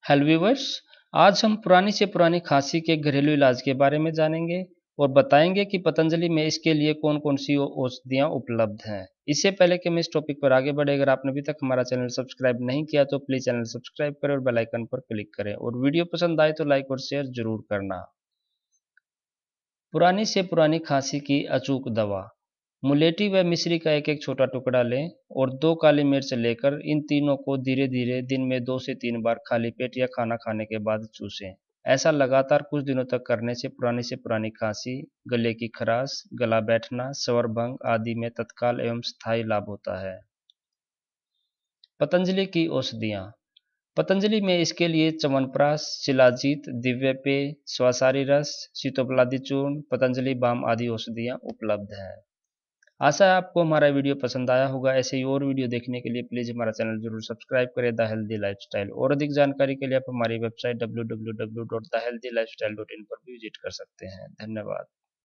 Hello viewers. आज हम पुरानी से पुरानी खांसी के घरेलू इलाज के बारे में जानेंगे और बताएंगे कि पतंजलि में इसके लिए कौन कौन सी औषधियाँ उपलब्ध हैं। इससे पहले कि हम इस टॉपिक पर आगे बढ़े, अगर आपने अभी तक हमारा चैनल सब्सक्राइब नहीं किया तो प्लीज़ चैनल सब्सक्राइब करें और बेल आइकन पर क्लिक करें और वीडियो पसंद आए तो लाइक और शेयर जरूर करना। पुरानी से पुरानी खांसी की अचूक दवा। मुलेठी व मिश्री का एक एक छोटा टुकड़ा लें और 2 काली मिर्च लेकर इन तीनों को धीरे धीरे दिन में 2 से 3 बार खाली पेट या खाना खाने के बाद चूसें। ऐसा लगातार कुछ दिनों तक करने से पुरानी खांसी, गले की खराश, गला बैठना, स्वर भंग आदि में तत्काल एवं स्थायी लाभ होता है। पतंजलि की औषधियाँ। पतंजलि में इसके लिए च्यवनप्राश, शिलाजीत, दिव्य पेय, स्वासारी रस, सीतोपलादी चूर्ण, पतंजलि बाम आदि औषधियाँ उपलब्ध हैं। आशा है आपको हमारा वीडियो पसंद आया होगा। ऐसे ही और वीडियो देखने के लिए प्लीज़ हमारा चैनल जरूर सब्सक्राइब करें द हेल्दी लाइफस्टाइल। और अधिक जानकारी के लिए आप हमारी वेबसाइट www.thehealthylifestyle.in पर भी विजिट कर सकते हैं। धन्यवाद।